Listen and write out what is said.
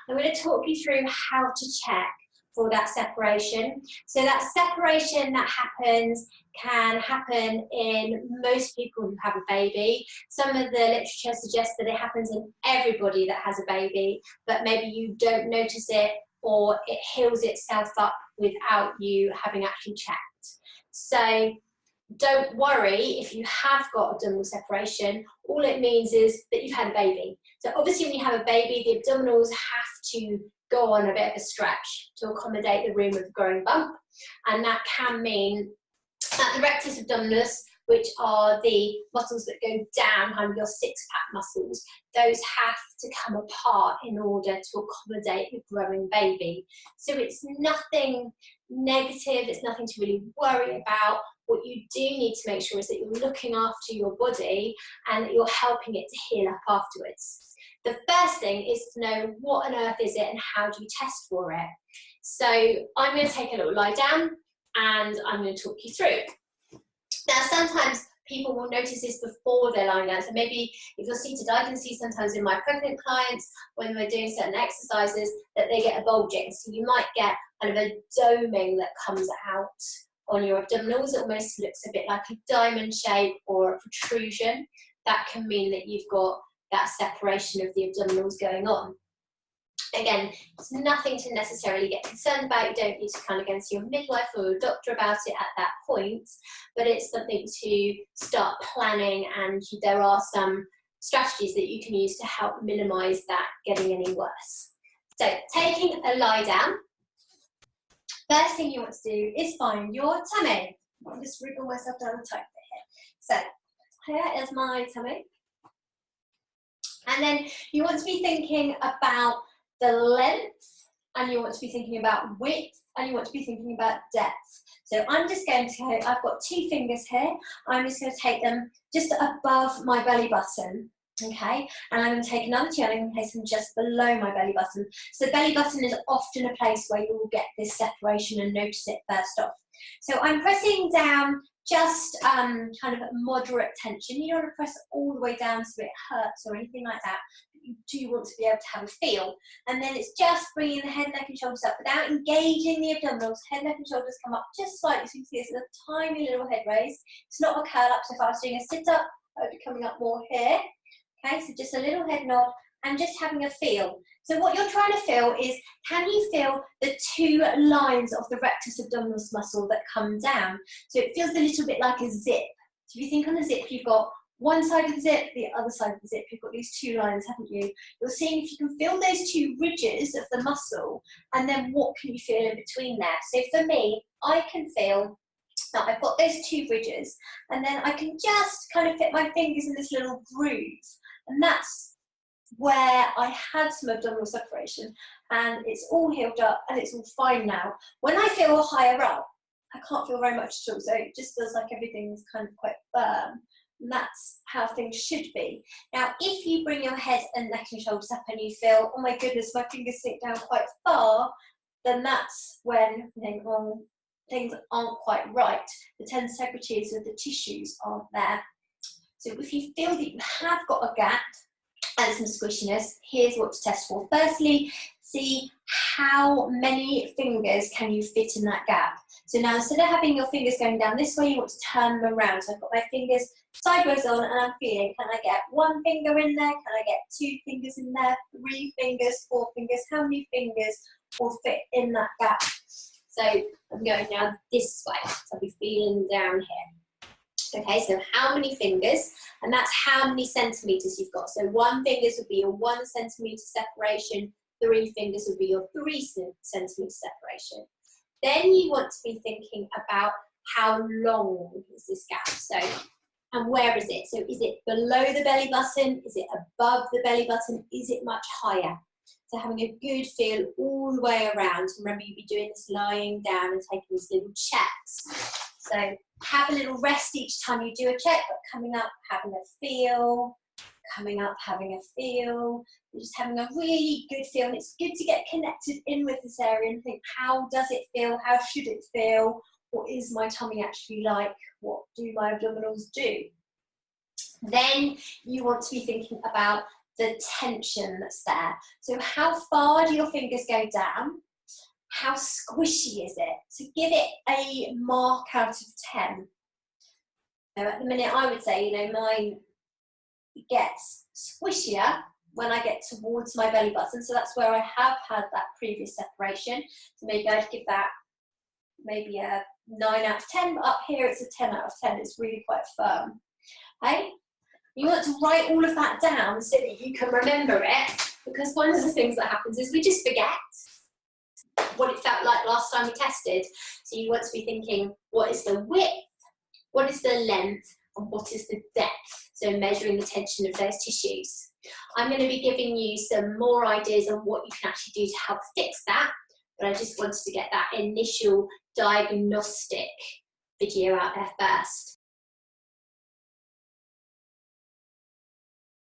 I'm going to talk you through how to check for that separation. So that separation that happens can happen in most people who have a baby. Some of the literature suggests that it happens in everybody that has a baby, but maybe you don't notice it, or it heals itself up without you having actually checked. So don't worry if you have got abdominal separation. All it means is that you've had a baby. So obviously when you have a baby, the abdominals have to go on a bit of a stretch to accommodate the room of the growing bump, and that can mean that the rectus abdominis, which are the muscles that go down under your six-pack muscles, those have to come apart in order to accommodate the growing baby. So it's nothing negative, it's nothing to really worry about. What you do need to make sure is that you're looking after your body and that you're helping it to heal up afterwards. The first thing is to know what on earth is it and how do you test for it. So I'm going to take a little lie down and I'm going to talk you through it. Now sometimes people will notice this before they're lying down. So maybe if you're seated, I can see sometimes in my pregnant clients when we're doing certain exercises that they get a bulging. So you might get kind of a doming that comes out on your abdominals. It almost looks a bit like a diamond shape or a protrusion. That can mean that you've got that separation of the abdominals going on. Again, it's nothing to necessarily get concerned about. You don't need to kind of go and see your midwife or your doctor about it at that point, but it's something to start planning, and there are some strategies that you can use to help minimize that getting any worse. So taking a lie down, first thing you want to do is find your tummy. I'm just wriggle myself down the tight bit here. So here is my tummy. And then you want to be thinking about the length, and you want to be thinking about width, and you want to be thinking about depth. So I'm just going to, I've got two fingers here. I'm just going to take them just above my belly button. Okay, and I'm going to take another two and I'm going to place them just below my belly button. So the belly button is often a place where you will get this separation and notice it first off. So I'm pressing down just kind of a moderate tension. You don't want to press all the way down so it hurts or anything like that. You do want to be able to have a feel. And then it's just bringing the head, neck and shoulders up without engaging the abdominals. Head, neck and shoulders come up just slightly. So you can see it's a tiny little head raise. It's not a curl up. So if I was doing a sit up, I would be coming up more here. Okay, so just a little head nod and just having a feel. So what you're trying to feel is, can you feel the two lines of the rectus abdominis muscle that come down? So it feels a little bit like a zip. So if you think on the zip, you've got one side of the zip, the other side of the zip, you've got these two lines, haven't you? You're seeing if you can feel those two ridges of the muscle, and then what can you feel in between there? So for me, I can feel that I've got those two ridges, and then I can just kind of fit my fingers in this little groove, and that's where I had some abdominal separation, and it's all healed up and it's all fine now. When I feel higher up, I can't feel very much at all, so it just feels like everything's kind of quite firm. And that's how things should be. Now, if you bring your head and neck and shoulders up and you feel, oh my goodness, my fingers sink down quite far, then that's when you think, well, things aren't quite right. The tensegrity of the tissues aren't there. So if you feel that you have got a gap and some squishiness, here's what to test for. Firstly, see how many fingers can you fit in that gap. So now instead of having your fingers going down this way, you want to turn them around. So I've got my fingers sideways on and I'm feeling, can I get one finger in there? Can I get two fingers in there? 3 fingers, 4 fingers? How many fingers will fit in that gap? So I'm going now this way. So I'll be feeling down here. Okay, so how many fingers? And that's how many centimetres you've got. So 1 finger would be your 1 centimetre separation. 3 fingers would be your 3 centimetre separation. Then you want to be thinking about how long is this gap. So, and where is it? So is it below the belly button? Is it above the belly button? Is it much higher? So having a good feel all the way around. Remember, you'll be doing this lying down and taking these little checks. So have a little rest each time you do a check, but coming up, having a feel, coming up, having a feel. You're just having a really good feel, and it's good to get connected in with this area and think, how does it feel? How should it feel? What is my tummy actually like? What do my abdominals do? Then you want to be thinking about the tension that's there. So how far do your fingers go down? How squishy is it? So give it a mark out of 10. So at the minute, I would say, you know, mine gets squishier when I get towards my belly button. So that's where I have had that previous separation. So maybe I'd give that maybe a 9 out of 10, but up here it's a 10 out of 10. It's really quite firm. Okay? You want to write all of that down so that you can remember it, because one of the things that happens is we just forget what it felt like last time we tested. So you want to be thinking, what is the width, what is the length, and what is the depth? So measuring the tension of those tissues. I'm going to be giving you some more ideas on what you can actually do to help fix that, but I just wanted to get that initial diagnostic video out there first.